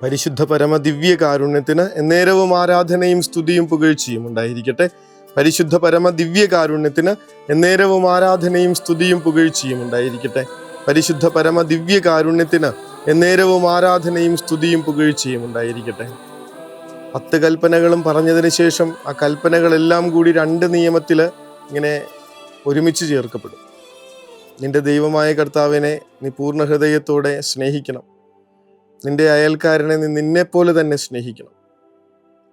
പരിശുദ്ധ പരമ ദിവ്യ കാരുണ്യത്തിന് എന്നേരവും ആരാധനയും സ്തുതിയും പുകഴ്ചയും ഉണ്ടായിരിക്കട്ടെ. പരിശുദ്ധ പരമ ദിവ്യ കാരുണ്യത്തിന് എന്നേരവും ആരാധനയും സ്തുതിയും പുകഴ്ചയും ഉണ്ടായിരിക്കട്ടെ. പരിശുദ്ധ പരമ ദിവ്യ കാരുണ്യത്തിന് എന്നേരവും ആരാധനയും സ്തുതിയും പുകഴ്ചയും ഉണ്ടായിരിക്കട്ടെ. 10 കൽപ്പനകളും പറഞ്ഞതിന് ശേഷം ആ കൽപ്പനകളെല്ലാം കൂടി 2 നിയമത്തിൽ ഇങ്ങനെ ഒരുമിച്ച് ചേർക്കപ്പെടും. നിന്റെ ദൈവമായ കർത്താവിനെ നീ പൂർണ്ണ ഹൃദയത്തോടെ സ്നേഹിക്കണം. നിന്റെ അയൽക്കാരനെ നീ നിന്നെപ്പോലെ തന്നെ സ്നേഹിക്കണം.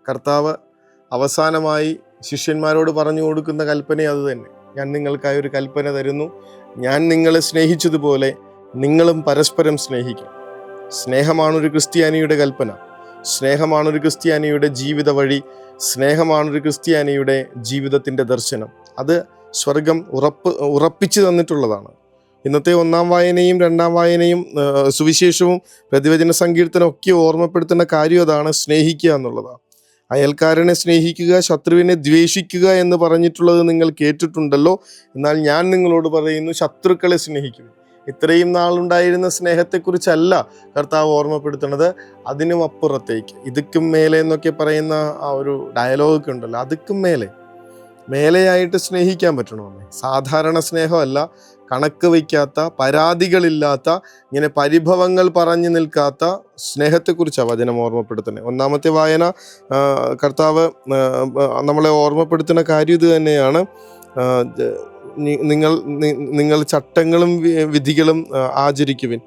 കർത്താവ് അവസാനമായി ശിഷ്യന്മാരോട് പറഞ്ഞു കൊടുക്കുന്ന കൽപ്പന അത് തന്നെ. ഞാൻ നിങ്ങൾക്കായി ഒരു കൽപ്പന തരുന്നു, ഞാൻ നിങ്ങളെ സ്നേഹിച്ചതുപോലെ നിങ്ങളും പരസ്പരം സ്നേഹിക്കണം. സ്നേഹമാണൊരു ക്രിസ്ത്യാനിയുടെ കൽപ്പന, സ്നേഹമാണൊരു ക്രിസ്ത്യാനിയുടെ ജീവിത വഴി, സ്നേഹമാണൊരു ക്രിസ്ത്യാനിയുടെ ജീവിതത്തിൻ്റെ ദർശനം. അത് സ്വർഗം ഉറപ്പിച്ചു തന്നിട്ടുള്ളതാണ്. ഇന്നത്തെ 1-ാം വായനയും 2-ാം വായനയും സുവിശേഷവും പ്രതിവചന സങ്കീർത്തനം ഒക്കെ ഓർമ്മപ്പെടുത്തുന്ന കാര്യം അതാണ്, സ്നേഹിക്കുക എന്നുള്ളതാണ്. അയൽക്കാരനെ സ്നേഹിക്കുക, ശത്രുവിനെ ദ്വേഷിക്കുക എന്ന് പറഞ്ഞിട്ടുള്ളത് നിങ്ങൾ കേട്ടിട്ടുണ്ടല്ലോ. എന്നാൽ ഞാൻ നിങ്ങളോട് പറയുന്നു, ശത്രുക്കളെ സ്നേഹിക്കുക. ഇത്രയും നാളുണ്ടായിരുന്ന സ്നേഹത്തെക്കുറിച്ചല്ല കർത്താവ് ഓർമ്മപ്പെടുത്തുന്നത്, അതിനും അപ്പുറത്തേക്ക്, ഇതുക്കും മേലെ എന്നൊക്കെ പറയുന്ന ആ ഒരു ഡയലോഗൊക്കെ ഉണ്ടല്ലോ, അതുക്കും മേലെയായിട്ട് സ്നേഹിക്കാൻ പറ്റണമെന്ന്. സാധാരണ സ്നേഹമല്ല, കണക്ക് വയ്ക്കാത്ത, പരാതികളില്ലാത്ത, ഇങ്ങനെ പരിഭവങ്ങൾ പറഞ്ഞു നിൽക്കാത്ത സ്നേഹത്തെക്കുറിച്ചാണ് വചനം ഓർമ്മപ്പെടുത്തുന്നത്. 1-ാമത്തെ വായന കർത്താവ് നമ്മളെ ഓർമ്മപ്പെടുത്തുന്ന കാര്യം ഇത് തന്നെയാണ്. നിങ്ങൾ ചട്ടങ്ങളും വിധികളും ആചരിക്കുവിൻ.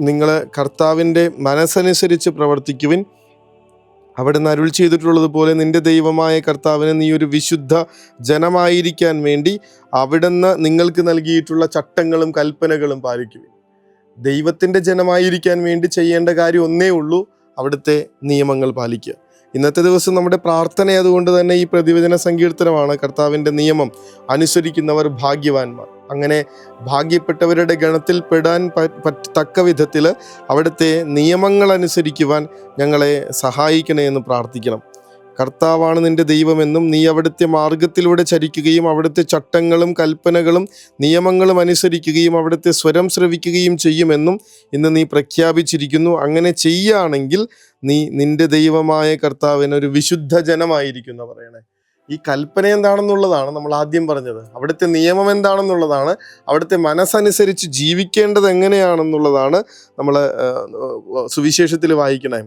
നിങ്ങൾ കർത്താവിൻ്റെ മനസ്സനുസരിച്ച് പ്രവർത്തിക്കുവിൻ. അവിടുന്ന് അരുൾ ചെയ്തിട്ടുള്ളതുപോലെ നിന്റെ ദൈവമായ കർത്താവിന് നീ ഒരു വിശുദ്ധ ജനമായിരിക്കാൻ വേണ്ടി അവിടുന്ന് നിങ്ങൾക്ക് നൽകിയിട്ടുള്ള ചട്ടങ്ങളും കൽപ്പനകളും പാലിക്കുവിൻ. ദൈവത്തിൻ്റെ ജനമായിരിക്കാൻ വേണ്ടി ചെയ്യേണ്ട കാര്യം ഒന്നേ ഉള്ളൂ, അവിടുത്തെ നിയമങ്ങൾ പാലിക്കുക. ഇന്നത്തെ ദിവസം നമ്മുടെ പ്രാർത്ഥന അതുകൊണ്ട് തന്നെ ഈ പ്രതിവചന സങ്കീർത്തനമാണ്, കർത്താവിൻ്റെ നിയമം അനുസരിക്കുന്നവർ ഭാഗ്യവാന്മാർ. അങ്ങനെ ഭാഗ്യപ്പെട്ടവരുടെ ഗണത്തിൽ പെടാൻ തക്ക വിധത്തിൽ അവിടുത്തെ നിയമങ്ങൾ അനുസരിക്കുവാൻ ഞങ്ങളെ സഹായിക്കണേ എന്ന് പ്രാർത്ഥിക്കണം. കർത്താവാണ് നിന്റെ ദൈവമെന്നും നീ അവിടുത്തെ മാർഗത്തിലൂടെ ചരിക്കുകയും അവിടുത്തെ ചട്ടങ്ങളും കൽപ്പനകളും നിയമങ്ങളും അനുസരിക്കുകയും അവിടുത്തെ സ്വരം ശ്രവിക്കുകയും ചെയ്യുമെന്നും ഇന്ന് നീ പ്രഖ്യാപിച്ചിരിക്കുന്നു. അങ്ങനെ ചെയ്യുകയാണെങ്കിൽ നീ നിന്റെ ദൈവമായ കർത്താവിന് ഒരു വിശുദ്ധ ജനമായിരിക്കുന്നു പറയണേ. ഈ കൽപ്പന എന്താണെന്നുള്ളതാണ് നമ്മൾ ആദ്യം പറഞ്ഞത്, അവിടുത്തെ നിയമം എന്താണെന്നുള്ളതാണ്, അവിടുത്തെ മനസ്സനുസരിച്ച് ജീവിക്കേണ്ടത് എങ്ങനെയാണെന്നുള്ളതാണ് നമ്മൾ സുവിശേഷത്തിൽ വായിക്കണേ.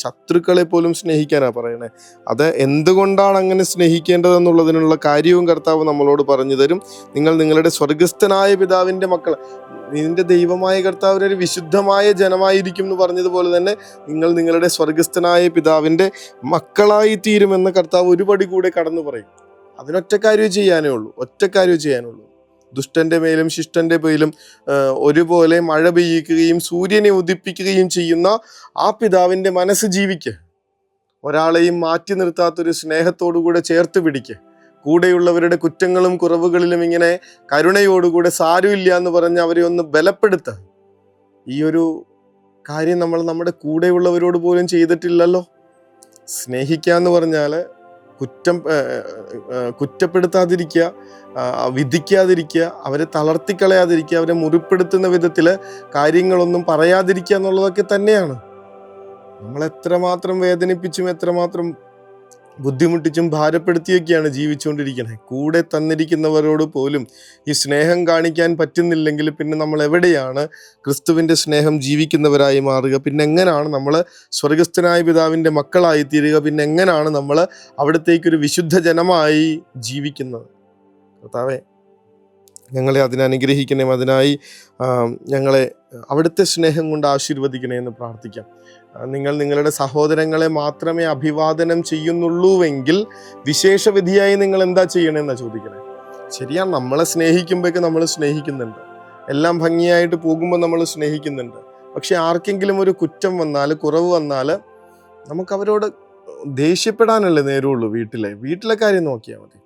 ശത്രുക്കളെ പോലും സ്നേഹിക്കാനാണ് പറയണേ. അത് എന്തുകൊണ്ടാണ് അങ്ങനെ സ്നേഹിക്കേണ്ടതെന്നുള്ളതിനുള്ള കാര്യവും കർത്താവ് നമ്മളോട് പറഞ്ഞു തരും. നിങ്ങൾ നിങ്ങളുടെ സ്വർഗസ്ഥനായ പിതാവിൻ്റെ മക്കൾ, നിന്റെ ദൈവമായ കർത്താവിന് ഒരു വിശുദ്ധമായ ജനമായിരിക്കും എന്ന് പറഞ്ഞതുപോലെ തന്നെ നിങ്ങൾ നിങ്ങളുടെ സ്വർഗസ്ഥനായ പിതാവിൻ്റെ മക്കളായി തീരുമെന്ന് കർത്താവ് ഒരു പടി കൂടെ കടന്നു പറയും. അതിനൊറ്റ കാര്യം ചെയ്യാനേ ഉള്ളൂ. ദുഷ്ടന്റെ മേലും ശിഷ്ടന്റെ മേലും ഒരുപോലെ മഴ പെയ്യിക്കുകയും സൂര്യനെ ഉദിപ്പിക്കുകയും ചെയ്യുന്ന ആ പിതാവിൻ്റെ മനസ്സ് ജീവിക്ക്. ഒരാളെയും മാറ്റി നിർത്താത്തൊരു സ്നേഹത്തോടുകൂടെ ചേർത്ത് പിടിക്ക്. കൂടെയുള്ളവരുടെ കുറ്റങ്ങളും കുറവുകളിലും ഇങ്ങനെ കരുണയോടുകൂടെ സാരമില്ല എന്ന് പറഞ്ഞ് അവരെ ഒന്ന് ബലപ്പെടുത്തുക. ഈ ഒരു കാര്യം നമ്മൾ നമ്മുടെ കൂടെയുള്ളവരോട് പോലും ചെയ്തിട്ടില്ലല്ലോ. സ്നേഹിക്കുക എന്ന് പറഞ്ഞാൽ കുറ്റപ്പെടുത്താതിരിക്കുക, വിധിക്കാതിരിക്കുക, അവരെ തളർത്തിക്കളയാതിരിക്കുക, അവരെ മുറിപ്പെടുത്തുന്ന വിധത്തിൽ കാര്യങ്ങളൊന്നും പറയാതിരിക്കുക എന്നുള്ളതൊക്കെ തന്നെയാണ്. നമ്മൾ എത്രമാത്രം വേദനിപ്പിച്ചും എത്രമാത്രം ബുദ്ധിമുട്ടിച്ചും ഭാരപ്പെടുത്തിയൊക്കെയാണ് ജീവിച്ചുകൊണ്ടിരിക്കുന്നത്. കൂടെ തന്നിരിക്കുന്നവരോട് പോലും ഈ സ്നേഹം കാണിക്കാൻ പറ്റുന്നില്ലെങ്കിൽ പിന്നെ നമ്മൾ എവിടെയാണ് ക്രിസ്തുവിൻ്റെ സ്നേഹം ജീവിക്കുന്നവരായി മാറുക? പിന്നെ എങ്ങനെയാണ് നമ്മൾ സ്വർഗസ്ഥനായ പിതാവിൻ്റെ മക്കളായി തീരുക? പിന്നെ എങ്ങനെയാണ് നമ്മൾ അവിടത്തേക്കൊരു വിശുദ്ധ ജനമായി ജീവിക്കുന്നത്? കർത്താവേ, ഞങ്ങളെ അതിനനുഗ്രഹിക്കണേ. അതിനായി ഞങ്ങളെ അവിടുത്തെ സ്നേഹം കൊണ്ട് ആശീർവദിക്കണേ എന്ന് പ്രാർത്ഥിക്കാം. നിങ്ങൾ നിങ്ങളുടെ സഹോദരങ്ങളെ മാത്രമേ അഭിവാദനം ചെയ്യുന്നുള്ളൂവെങ്കിൽ വിശേഷവിധിയായി നിങ്ങൾ എന്താ ചെയ്യണമെന്നാണ് ചോദിക്കണേ. ശരിയാണ്, നമ്മളെ സ്നേഹിക്കുമ്പോഴേക്ക് നമ്മൾ സ്നേഹിക്കുന്നുണ്ട്, എല്ലാം ഭംഗിയായിട്ട് പോകുമ്പോൾ നമ്മൾ സ്നേഹിക്കുന്നുണ്ട്. പക്ഷെ ആർക്കെങ്കിലും ഒരു കുറ്റം വന്നാൽ, കുറവ് വന്നാൽ നമുക്ക് അവരോട് ദേഷ്യപ്പെടാനല്ലേ നേരമുള്ളൂ. വീട്ടിലെ കാര്യം നോക്കിയാൽ മതി.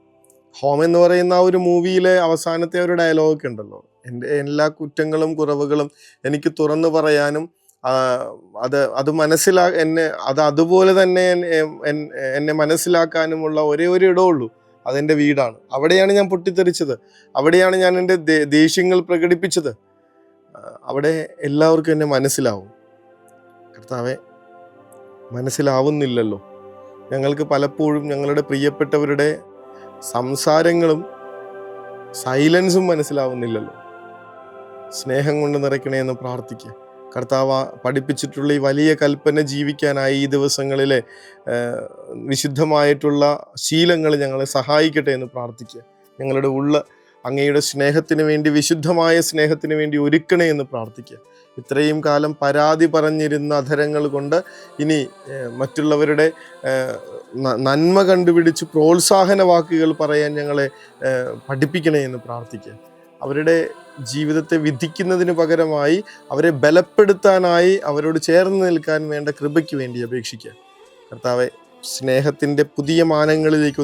ഹോം എന്ന് പറയുന്ന ആ ഒരു മൂവിയിലെ അവസാനത്തെ ഒരു ഡയലോഗൊക്കെ ഉണ്ടല്ലോ, എൻ്റെ എല്ലാ കുറ്റങ്ങളും കുറവുകളും എനിക്ക് തുറന്നു പറയാനും അതുപോലെ തന്നെ എന്നെ മനസ്സിലാക്കാനുമുള്ള ഒരേ ഒരു ഇടമുള്ളൂ, അതെൻ്റെ വീടാണ്. അവിടെയാണ് ഞാൻ പൊട്ടിത്തെറിച്ചത്, അവിടെയാണ് ഞാൻ എൻ്റെ ദേഷ്യങ്ങൾ പ്രകടിപ്പിച്ചത്. അവിടെ എല്ലാവർക്കും എന്നെ മനസ്സിലാവും. കർത്താവെ, മനസ്സിലാവുന്നില്ലല്ലോ. ഞങ്ങൾക്ക് പലപ്പോഴും ഞങ്ങളുടെ പ്രിയപ്പെട്ടവരുടെ സംസാരങ്ങളും സൈലൻസും മനസ്സിലാവുന്നില്ലല്ലോ. സ്നേഹം കൊണ്ട് നിറയ്ക്കണേ എന്ന് പ്രാർത്ഥിക്കുക. കർത്താവ് പഠിപ്പിച്ചിട്ടുള്ള ഈ വലിയ കൽപ്പന ജീവിക്കാനായി ഈ ദിവസങ്ങളിലെ വിശുദ്ധമായിട്ടുള്ള ശീലങ്ങൾ ഞങ്ങളെ സഹായിക്കട്ടെ എന്ന് പ്രാർത്ഥിക്കുക. ഞങ്ങളുടെ ഉള്ള അങ്ങയുടെ സ്നേഹത്തിന് വേണ്ടി, വിശുദ്ധമായ സ്നേഹത്തിന് വേണ്ടി ഒരുക്കണേ എന്ന് പ്രാർത്ഥിക്കുക. ഇത്രയും കാലം പരാതി പറഞ്ഞിരുന്ന അധരങ്ങൾ കൊണ്ട് ഇനി മറ്റുള്ളവരുടെ നന്മ കണ്ടുപിടിച്ച് പ്രോത്സാഹന വാക്കുകൾ പറയാൻ ഞങ്ങളെ പഠിപ്പിക്കണേ എന്ന് പ്രാർത്ഥിക്കുക. അവരുടെ ജീവിതത്തെ വിധിക്കുന്നതിന് പകരമായി അവരെ ബലപ്പെടുത്താനായി അവരോട് ചേർന്ന് നിൽക്കാൻ വേണ്ട കൃപയ്ക്ക് വേണ്ടി അപേക്ഷിക്കുക. കർത്താവെ, സ്നേഹത്തിൻ്റെ പുതിയ മാനങ്ങളിലേക്ക്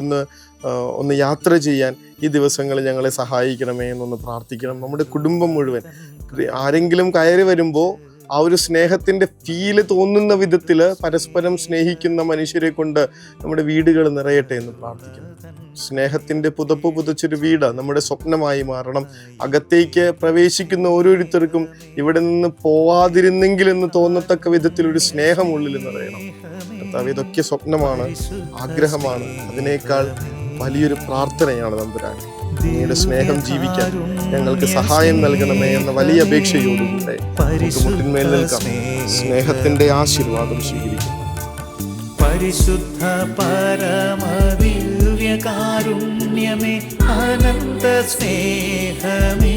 ഒന്ന് യാത്ര ചെയ്യാൻ ഈ ദിവസങ്ങളിൽ ഞങ്ങളെ സഹായിക്കണമേ എന്നൊന്ന് പ്രാർത്ഥിക്കണം. നമ്മുടെ കുടുംബം മുഴുവൻ ആരെങ്കിലും കയറി വരുമ്പോൾ ആ ഒരു സ്നേഹത്തിൻ്റെ ഫീല് തോന്നുന്ന വിധത്തിൽ പരസ്പരം സ്നേഹിക്കുന്ന മനുഷ്യരെ കൊണ്ട് നമ്മുടെ വീടുകൾ നിറയട്ടെ എന്ന് പ്രാർത്ഥിക്കണം. സ്നേഹത്തിൻ്റെ പുതപ്പ് പുതച്ചൊരു വീട് നമ്മുടെ സ്വപ്നമായി മാറണം. അകത്തേക്ക് പ്രവേശിക്കുന്ന ഓരോരുത്തർക്കും ഇവിടെ നിന്ന് പോവാതിരുന്നെങ്കിലെന്ന് തോന്നത്തക്ക വിധത്തിലൊരു സ്നേഹം ഉള്ളിൽ നിറയണം. കർത്താവ്, ഇതൊക്കെ സ്വപ്നമാണ്, ആഗ്രഹമാണ്. അതിനേക്കാൾ വലിയൊരു പ്രാർത്ഥനയാണ് തമ്പുരാൻ. അങ്ങയുടെ സ്നേഹം ജീവിക്കാൻ ഞങ്ങൾക്ക് സഹായം നൽകണമേ എന്ന വലിയ അപേക്ഷയോടുകൂടെ നമുക്ക് മുട്ടിന്മേൽ നിൽക്കാം. സ്നേഹത്തിന്റെ ആശീർവാദം സ്വീകരിക്കും. പരിശുദ്ധ പരമ ദിവ്യകാരുണ്യമേ, അനന്ത സ്നേഹമേ,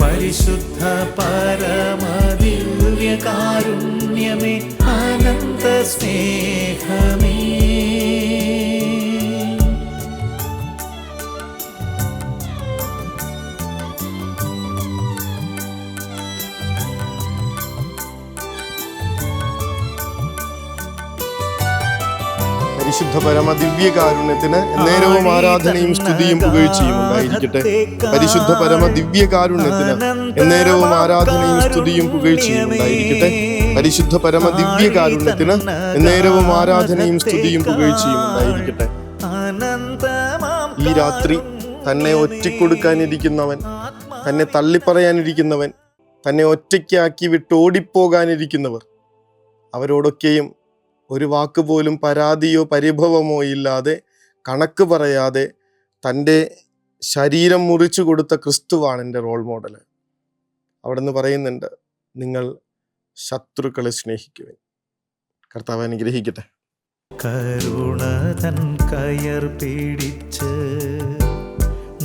പരിശുദ്ധ പരമ ദിവ്യകാരുണ്യമേ, അനന്ത സ്നേഹമേ. പരിശുദ്ധ പരമ ദിവ്യകാരുണ്യത്തിന് എന്നേരവും ആരാധനയും സ്തുതിയും പുകഴ്ചയും ഉണ്ടായിരിക്കട്ടെ. പരിശുദ്ധ പരമ ദിവ്യകാരുണ്യത്തിന് എന്നേരവും ആരാധനയും സ്തുതിയും പുകഴ്ചയും ഉണ്ടായിരിക്കട്ടെ. പരിശുദ്ധ പരമ ദിവ്യകാരുണ്യത്തിന് എന്നേരവും ആരാധനയും സ്തുതിയും പുകഴ്ചയും ഉണ്ടായിരിക്കട്ടെ. ഈ രാത്രി തന്നെ ഒറ്റക്കൊടുക്കാനിരിക്കുന്നവൻ, തന്നെ തള്ളിപ്പറയാനിരിക്കുന്നവൻ, തന്നെ ഒറ്റയ്ക്കാക്കി വിട്ടോടിപ്പോകാനിരിക്കുന്നവർ, അവരോടൊക്കെയും ഒരു വാക്ക് പോലും പരാതിയോ പരിഭവമോ ഇല്ലാതെ, കണക്ക് പറയാതെ തൻ്റെ ശരീരം മുറിച്ചു കൊടുത്ത ക്രിസ്തുവാണ് എൻ്റെ റോൾ മോഡൽ. അവിടെ നിന്ന് പറയുന്നുണ്ട്, നിങ്ങൾ ശത്രുക്കളെ സ്നേഹിക്കുവിൻ. കർത്താവ് അനുഗ്രഹിക്കട്ടെ. കരുണ തൻ കയർ പിടിച്ച്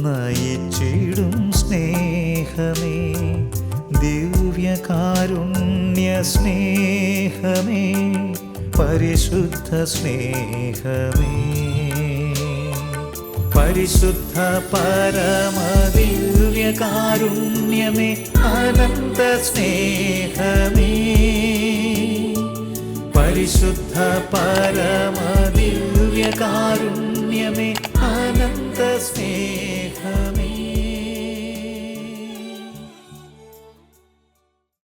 നയിച്ചിടും സ്നേഹമേ, ദിവ്യകാരുണ്യ സ്നേഹമേ, പരിശുദ്ധ സ്നേഹമേ, പരിശുദ്ധ പരമ ദിവ്യകാരുണ്യമേ, അനന്ത സ്നേഹമേ, പരിശുദ്ധ പരമ ദിവ്യ